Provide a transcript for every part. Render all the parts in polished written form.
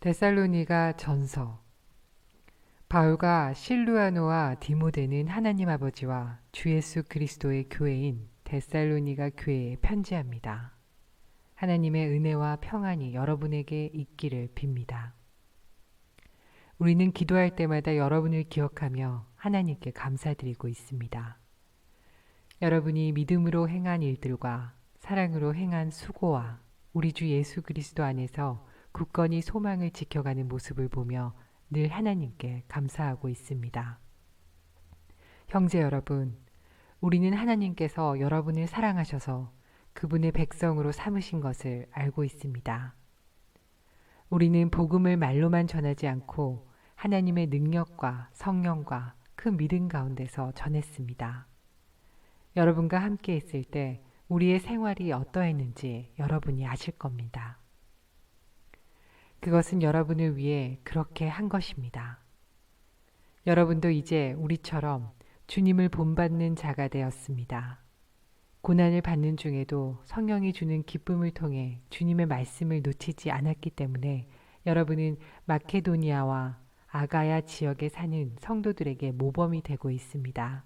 데살로니가 전서. 바울과 실루아노와 디모데는 하나님 아버지와 주 예수 그리스도의 교회인 데살로니가 교회에 편지합니다. 하나님의 은혜와 평안이 여러분에게 있기를 빕니다. 우리는 기도할 때마다 여러분을 기억하며 하나님께 감사드리고 있습니다. 여러분이 믿음으로 행한 일들과 사랑으로 행한 수고와 우리 주 예수 그리스도 안에서 굳건히 소망을 지켜가는 모습을 보며 늘 하나님께 감사하고 있습니다. 형제 여러분, 우리는 하나님께서 여러분을 사랑하셔서 그분의 백성으로 삼으신 것을 알고 있습니다. 우리는 복음을 말로만 전하지 않고 하나님의 능력과 성령과 큰 믿음 가운데서 전했습니다. 여러분과 함께 있을 때 우리의 생활이 어떠했는지 여러분이 아실 겁니다. 그것은 여러분을 위해 그렇게 한 것입니다. 여러분도 이제 우리처럼 주님을 본받는 자가 되었습니다. 고난을 받는 중에도 성령이 주는 기쁨을 통해 주님의 말씀을 놓치지 않았기 때문에 여러분은 마케도니아와 아가야 지역에 사는 성도들에게 모범이 되고 있습니다.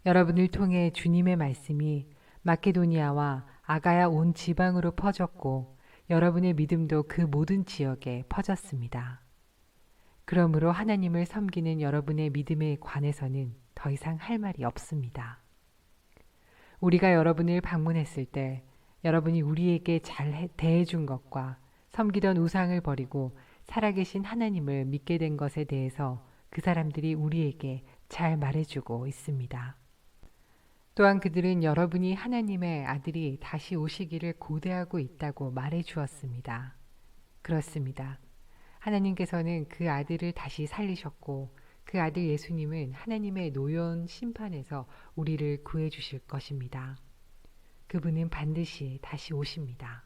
여러분을 통해 주님의 말씀이 마케도니아와 아가야 온 지방으로 퍼졌고 여러분의 믿음도 그 모든 지역에 퍼졌습니다. 그러므로 하나님을 섬기는 여러분의 믿음에 관해서는 더 이상 할 말이 없습니다. 우리가 여러분을 방문했을 때 여러분이 우리에게 잘 대해준 것과 섬기던 우상을 버리고 살아계신 하나님을 믿게 된 것에 대해서 그 사람들이 우리에게 잘 말해주고 있습니다. 또한 그들은 여러분이 하나님의 아들이 다시 오시기를 고대하고 있다고 말해 주었습니다. 그렇습니다. 하나님께서는 그 아들을 다시 살리셨고 그 아들 예수님은 하나님의 노여운 심판에서 우리를 구해 주실 것입니다. 그분은 반드시 다시 오십니다.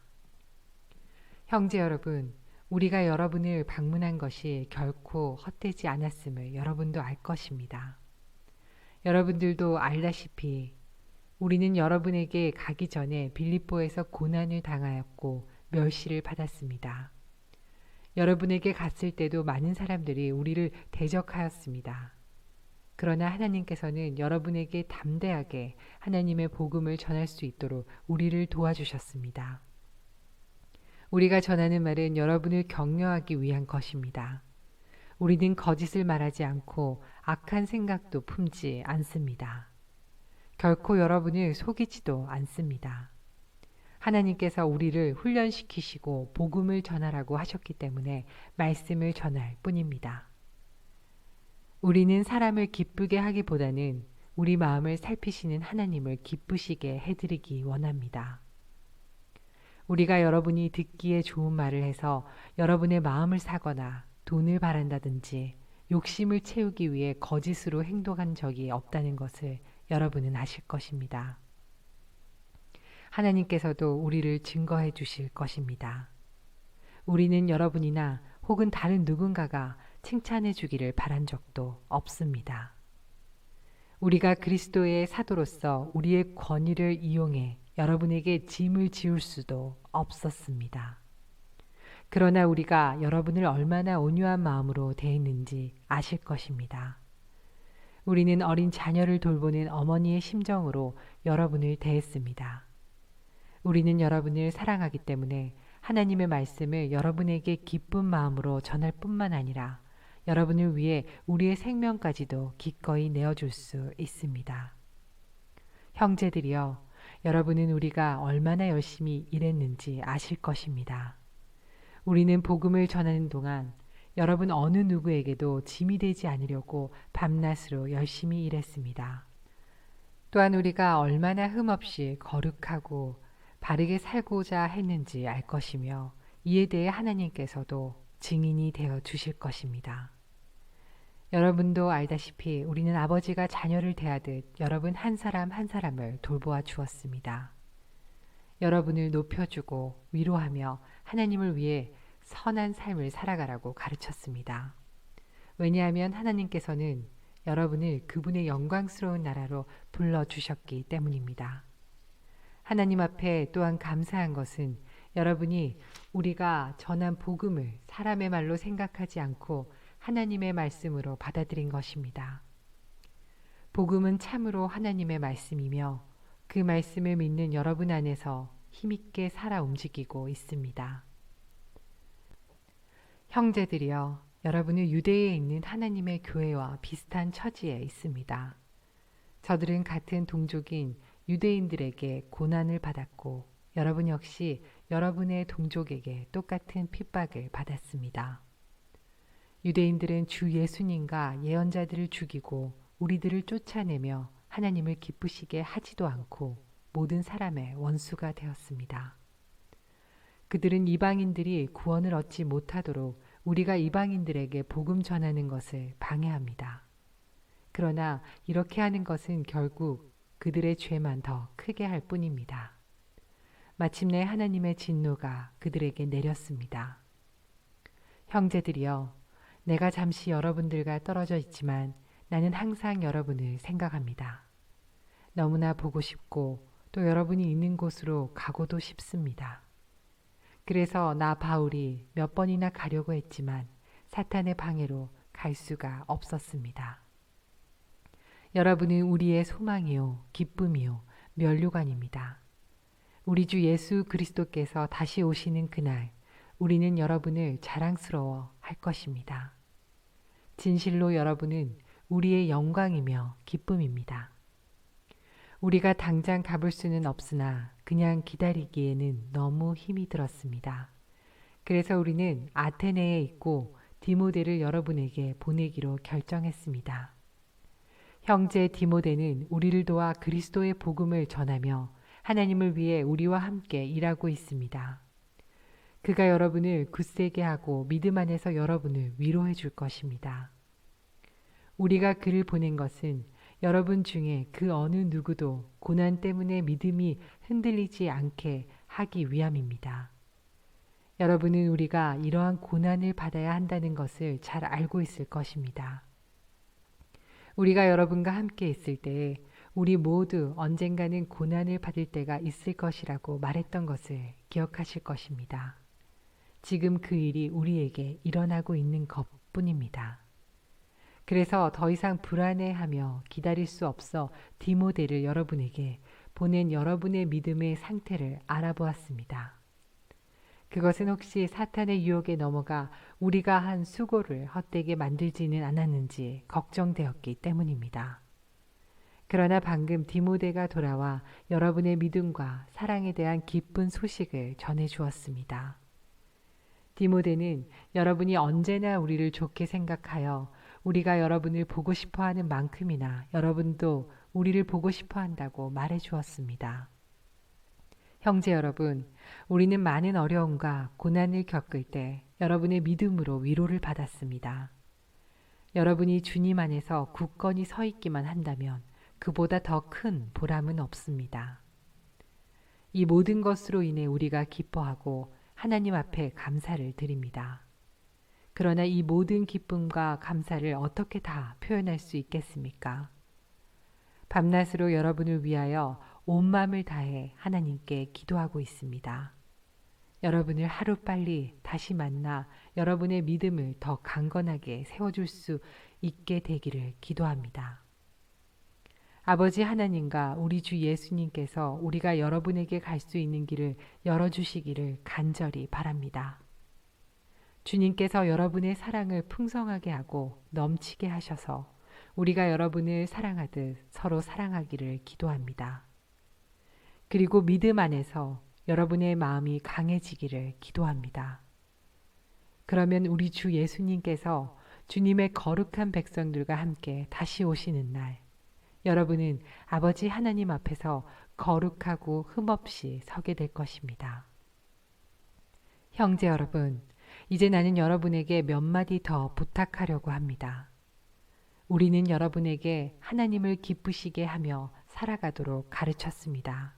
형제 여러분, 우리가 여러분을 방문한 것이 결코 헛되지 않았음을 여러분도 알 것입니다. 여러분들도 알다시피 우리는 여러분에게 가기 전에 빌립보에서 고난을 당하였고 멸시를 받았습니다. 여러분에게 갔을 때도 많은 사람들이 우리를 대적하였습니다. 그러나 하나님께서는 여러분에게 담대하게 하나님의 복음을 전할 수 있도록 우리를 도와주셨습니다. 우리가 전하는 말은 여러분을 격려하기 위한 것입니다. 우리는 거짓을 말하지 않고 악한 생각도 품지 않습니다. 결코 여러분을 속이지도 않습니다. 하나님께서 우리를 훈련시키시고 복음을 전하라고 하셨기 때문에 말씀을 전할 뿐입니다. 우리는 사람을 기쁘게 하기보다는 우리 마음을 살피시는 하나님을 기쁘시게 해드리기 원합니다. 우리가 여러분이 듣기에 좋은 말을 해서 여러분의 마음을 사거나 돈을 바란다든지 욕심을 채우기 위해 거짓으로 행동한 적이 없다는 것을 여러분은 아실 것입니다. 하나님께서도 우리를 증거해 주실 것입니다. 우리는 여러분이나 혹은 다른 누군가가 칭찬해 주기를 바란 적도 없습니다. 우리가 그리스도의 사도로서 우리의 권위를 이용해 여러분에게 짐을 지울 수도 없었습니다. 그러나 우리가 여러분을 얼마나 온유한 마음으로 대했는지 아실 것입니다. 우리는 어린 자녀를 돌보는 어머니의 심정으로 여러분을 대했습니다. 우리는 여러분을 사랑하기 때문에 하나님의 말씀을 여러분에게 기쁜 마음으로 전할 뿐만 아니라 여러분을 위해 우리의 생명까지도 기꺼이 내어줄 수 있습니다. 형제들이여, 여러분은 우리가 얼마나 열심히 일했는지 아실 것입니다. 우리는 복음을 전하는 동안 여러분 어느 누구에게도 짐이 되지 않으려고 밤낮으로 열심히 일했습니다. 또한 우리가 얼마나 흠없이 거룩하고 바르게 살고자 했는지 알 것이며 이에 대해 하나님께서도 증인이 되어 주실 것입니다. 여러분도 알다시피 우리는 아버지가 자녀를 대하듯 여러분 한 사람 한 사람을 돌보아 주었습니다. 여러분을 높여주고 위로하며 하나님을 위해 선한 삶을 살아가라고 가르쳤습니다. 왜냐하면 하나님께서는 여러분을 그분의 영광스러운 나라로 불러주셨기 때문입니다. 하나님 앞에 또한 감사한 것은 여러분이 우리가 전한 복음을 사람의 말로 생각하지 않고 하나님의 말씀으로 받아들인 것입니다. 복음은 참으로 하나님의 말씀이며 그 말씀을 믿는 여러분 안에서 힘있게 살아 움직이고 있습니다. 형제들이여, 여러분은 유대에 있는 하나님의 교회와 비슷한 처지에 있습니다. 저들은 같은 동족인 유대인들에게 고난을 받았고 여러분 역시 여러분의 동족에게 똑같은 핍박을 받았습니다. 유대인들은 주 예수님과 예언자들을 죽이고 우리들을 쫓아내며 하나님을 기쁘시게 하지도 않고 모든 사람의 원수가 되었습니다. 그들은 이방인들이 구원을 얻지 못하도록 우리가 이방인들에게 복음 전하는 것을 방해합니다. 그러나 이렇게 하는 것은 결국 그들의 죄만 더 크게 할 뿐입니다. 마침내 하나님의 진노가 그들에게 내렸습니다. 형제들이여, 내가 잠시 여러분들과 떨어져 있지만 나는 항상 여러분을 생각합니다. 너무나 보고 싶고 또 여러분이 있는 곳으로 가고도 싶습니다. 그래서 나 바울이 몇 번이나 가려고 했지만 사탄의 방해로 갈 수가 없었습니다. 여러분은 우리의 소망이요, 기쁨이요, 면류관입니다. 우리 주 예수 그리스도께서 다시 오시는 그날 우리는 여러분을 자랑스러워 할 것입니다. 진실로 여러분은 우리의 영광이며 기쁨입니다. 우리가 당장 가볼 수는 없으나 그냥 기다리기에는 너무 힘이 들었습니다. 그래서 우리는 아테네에 있고 디모데를 여러분에게 보내기로 결정했습니다. 형제 디모데는 우리를 도와 그리스도의 복음을 전하며 하나님을 위해 우리와 함께 일하고 있습니다. 그가 여러분을 굳세게 하고 믿음 안에서 여러분을 위로해 줄 것입니다. 우리가 그를 보낸 것은 여러분 중에 그 어느 누구도 고난 때문에 믿음이 흔들리지 않게 하기 위함입니다. 여러분은 우리가 이러한 고난을 받아야 한다는 것을 잘 알고 있을 것입니다. 우리가 여러분과 함께 있을 때에 우리 모두 언젠가는 고난을 받을 때가 있을 것이라고 말했던 것을 기억하실 것입니다. 지금 그 일이 우리에게 일어나고 있는 것뿐입니다. 그래서 더 이상 불안해하며 기다릴 수 없어 디모데를 여러분에게 보낸 여러분의 믿음의 상태를 알아보았습니다. 그것은 혹시 사탄의 유혹에 넘어가 우리가 한 수고를 헛되게 만들지는 않았는지 걱정되었기 때문입니다. 그러나 방금 디모데가 돌아와 여러분의 믿음과 사랑에 대한 기쁜 소식을 전해 주었습니다. 디모데는 여러분이 언제나 우리를 좋게 생각하여 우리가 여러분을 보고 싶어 하는 만큼이나 여러분도 우리를 보고 싶어 한다고 말해 주었습니다. 형제 여러분, 우리는 많은 어려움과 고난을 겪을 때 여러분의 믿음으로 위로를 받았습니다. 여러분이 주님 안에서 굳건히 서 있기만 한다면 그보다 더 큰 보람은 없습니다. 이 모든 것으로 인해 우리가 기뻐하고 하나님 앞에 감사를 드립니다. 그러나 이 모든 기쁨과 감사를 어떻게 다 표현할 수 있겠습니까? 밤낮으로 여러분을 위하여 온 마음을 다해 하나님께 기도하고 있습니다. 여러분을 하루빨리 다시 만나 여러분의 믿음을 더 강건하게 세워줄 수 있게 되기를 기도합니다. 아버지 하나님과 우리 주 예수님께서 우리가 여러분에게 갈 수 있는 길을 열어주시기를 간절히 바랍니다. 주님께서 여러분의 사랑을 풍성하게 하고 넘치게 하셔서 우리가 여러분을 사랑하듯 서로 사랑하기를 기도합니다. 그리고 믿음 안에서 여러분의 마음이 강해지기를 기도합니다. 그러면 우리 주 예수님께서 주님의 거룩한 백성들과 함께 다시 오시는 날, 여러분은 아버지 하나님 앞에서 거룩하고 흠없이 서게 될 것입니다. 형제 여러분, 이제 나는 여러분에게 몇 마디 더 부탁하려고 합니다. 우리는 여러분에게 하나님을 기쁘시게 하며 살아가도록 가르쳤습니다.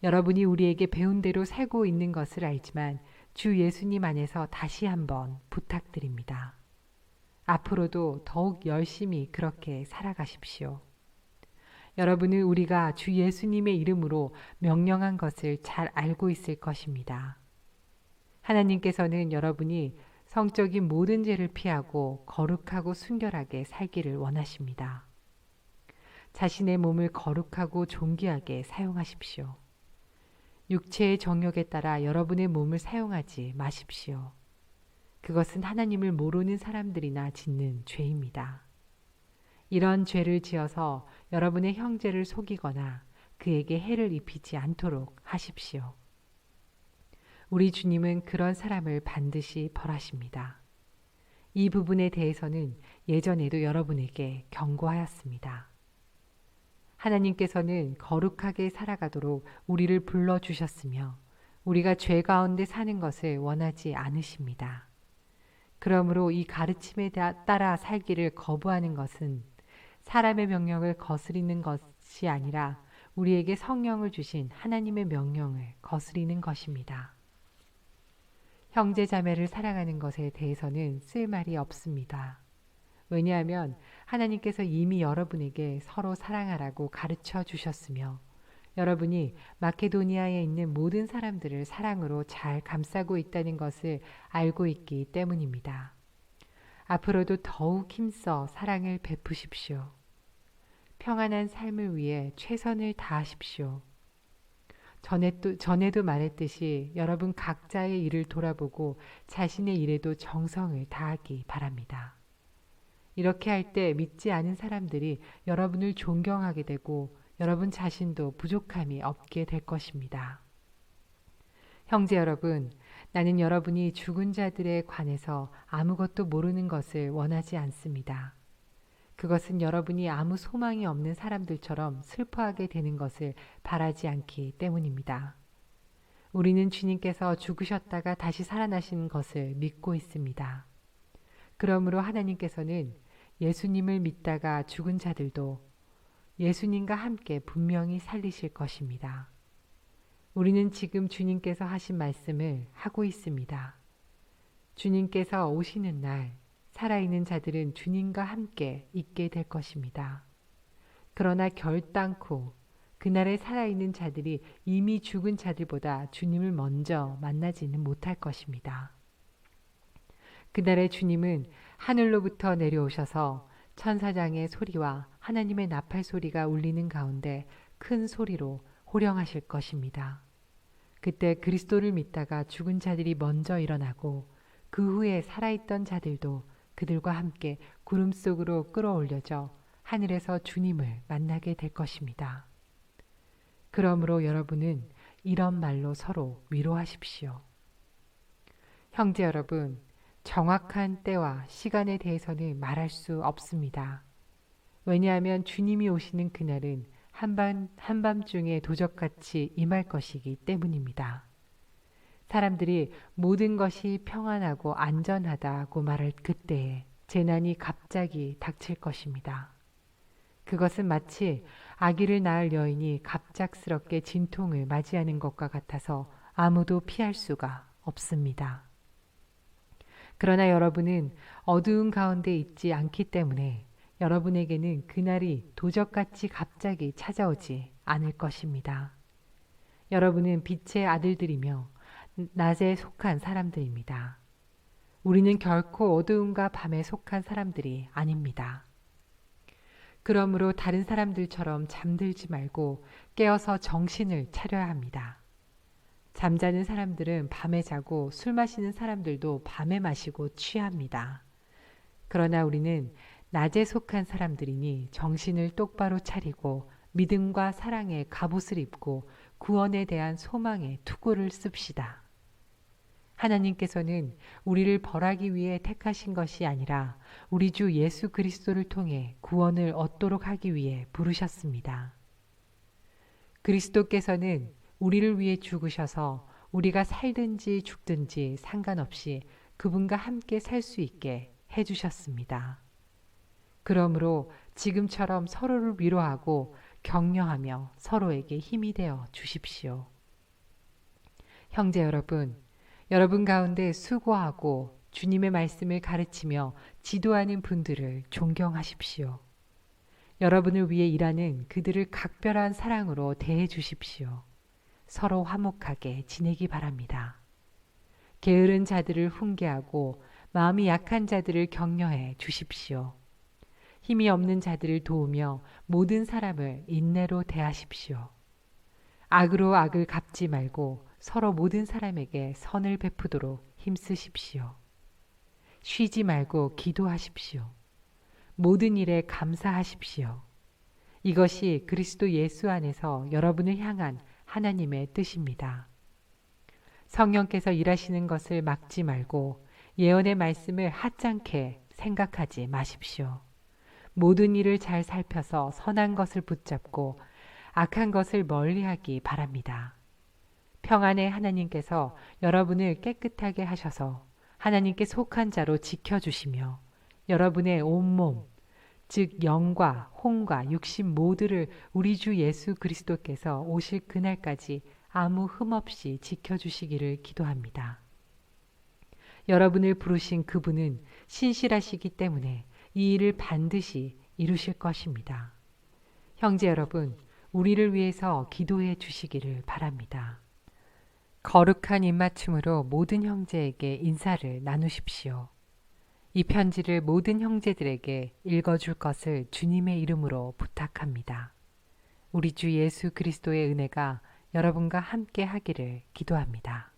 여러분이 우리에게 배운 대로 살고 있는 것을 알지만 주 예수님 안에서 다시 한번 부탁드립니다. 앞으로도 더욱 열심히 그렇게 살아가십시오. 여러분은 우리가 주 예수님의 이름으로 명령한 것을 잘 알고 있을 것입니다. 하나님께서는 여러분이 성적인 모든 죄를 피하고 거룩하고 순결하게 살기를 원하십니다. 자신의 몸을 거룩하고 존귀하게 사용하십시오. 육체의 정욕에 따라 여러분의 몸을 사용하지 마십시오. 그것은 하나님을 모르는 사람들이나 짓는 죄입니다. 이런 죄를 지어서 여러분의 형제를 속이거나 그에게 해를 입히지 않도록 하십시오. 우리 주님은 그런 사람을 반드시 벌하십니다. 이 부분에 대해서는 예전에도 여러분에게 경고하였습니다. 하나님께서는 거룩하게 살아가도록 우리를 불러주셨으며 우리가 죄 가운데 사는 것을 원하지 않으십니다. 그러므로 이 가르침에 따라 살기를 거부하는 것은 사람의 명령을 거스리는 것이 아니라 우리에게 성령을 주신 하나님의 명령을 거스리는 것입니다. 형제 자매를 사랑하는 것에 대해서는 쓸 말이 없습니다. 왜냐하면 하나님께서 이미 여러분에게 서로 사랑하라고 가르쳐 주셨으며 여러분이 마케도니아에 있는 모든 사람들을 사랑으로 잘 감싸고 있다는 것을 알고 있기 때문입니다. 앞으로도 더욱 힘써 사랑을 베푸십시오. 평안한 삶을 위해 최선을 다하십시오. 전에도 말했듯이 여러분 각자의 일을 돌아보고 자신의 일에도 정성을 다하기 바랍니다. 이렇게 할 때 믿지 않은 사람들이 여러분을 존경하게 되고 여러분 자신도 부족함이 없게 될 것입니다. 형제 여러분, 나는 여러분이 죽은 자들에 관해서 아무것도 모르는 것을 원하지 않습니다. 그것은 여러분이 아무 소망이 없는 사람들처럼 슬퍼하게 되는 것을 바라지 않기 때문입니다. 우리는 주님께서 죽으셨다가 다시 살아나신 것을 믿고 있습니다. 그러므로 하나님께서는 예수님을 믿다가 죽은 자들도 예수님과 함께 분명히 살리실 것입니다. 우리는 지금 주님께서 하신 말씀을 하고 있습니다. 주님께서 오시는 날 살아있는 자들은 주님과 함께 있게 될 것입니다. 그러나 결단코 그날에 살아있는 자들이 이미 죽은 자들보다 주님을 먼저 만나지는 못할 것입니다. 그날에 주님은 하늘로부터 내려오셔서 천사장의 소리와 하나님의 나팔 소리가 울리는 가운데 큰 소리로 호령하실 것입니다. 그때 그리스도를 믿다가 죽은 자들이 먼저 일어나고 그 후에 살아있던 자들도 그들과 함께 구름 속으로 끌어올려져 하늘에서 주님을 만나게 될 것입니다. 그러므로 여러분은 이런 말로 서로 위로하십시오. 형제 여러분, 정확한 때와 시간에 대해서는 말할 수 없습니다. 왜냐하면 주님이 오시는 그날은 한밤중에 도적같이 임할 것이기 때문입니다. 사람들이 모든 것이 평안하고 안전하다고 말할 그때에 재난이 갑자기 닥칠 것입니다. 그것은 마치 아기를 낳을 여인이 갑작스럽게 진통을 맞이하는 것과 같아서 아무도 피할 수가 없습니다. 그러나 여러분은 어두운 가운데 있지 않기 때문에 여러분에게는 그날이 도적같이 갑자기 찾아오지 않을 것입니다. 여러분은 빛의 아들들이며 낮에 속한 사람들입니다. 우리는 결코 어두움과 밤에 속한 사람들이 아닙니다. 그러므로 다른 사람들처럼 잠들지 말고 깨어서 정신을 차려야 합니다. 잠자는 사람들은 밤에 자고 술 마시는 사람들도 밤에 마시고 취합니다. 그러나 우리는 낮에 속한 사람들이니 정신을 똑바로 차리고 믿음과 사랑의 갑옷을 입고 구원에 대한 소망의 투구를 씁시다. 하나님께서는 우리를 벌하기 위해 택하신 것이 아니라 우리 주 예수 그리스도를 통해 구원을 얻도록 하기 위해 부르셨습니다. 그리스도께서는 우리를 위해 죽으셔서 우리가 살든지 죽든지 상관없이 그분과 함께 살 수 있게 해주셨습니다. 그러므로 지금처럼 서로를 위로하고 격려하며 서로에게 힘이 되어 주십시오. 형제 여러분, 여러분 가운데 수고하고 주님의 말씀을 가르치며 지도하는 분들을 존경하십시오. 여러분을 위해 일하는 그들을 각별한 사랑으로 대해 주십시오. 서로 화목하게 지내기 바랍니다. 게으른 자들을 훈계하고 마음이 약한 자들을 격려해 주십시오. 힘이 없는 자들을 도우며 모든 사람을 인내로 대하십시오. 악으로 악을 갚지 말고 서로 모든 사람에게 선을 베푸도록 힘쓰십시오. 쉬지 말고 기도하십시오. 모든 일에 감사하십시오. 이것이 그리스도 예수 안에서 여러분을 향한 하나님의 뜻입니다. 성령께서 일하시는 것을 막지 말고 예언의 말씀을 하찮게 생각하지 마십시오. 모든 일을 잘 살펴서 선한 것을 붙잡고 악한 것을 멀리하기 바랍니다. 평안의 하나님께서 여러분을 깨끗하게 하셔서 하나님께 속한 자로 지켜주시며 여러분의 온몸, 즉 영과 혼과 육신 모두를 우리 주 예수 그리스도께서 오실 그날까지 아무 흠 없이 지켜주시기를 기도합니다. 여러분을 부르신 그분은 신실하시기 때문에 이 일을 반드시 이루실 것입니다. 형제 여러분, 우리를 위해서 기도해 주시기를 바랍니다. 거룩한 입맞춤으로 모든 형제에게 인사를 나누십시오. 이 편지를 모든 형제들에게 읽어줄 것을 주님의 이름으로 부탁합니다. 우리 주 예수 그리스도의 은혜가 여러분과 함께 하기를 기도합니다.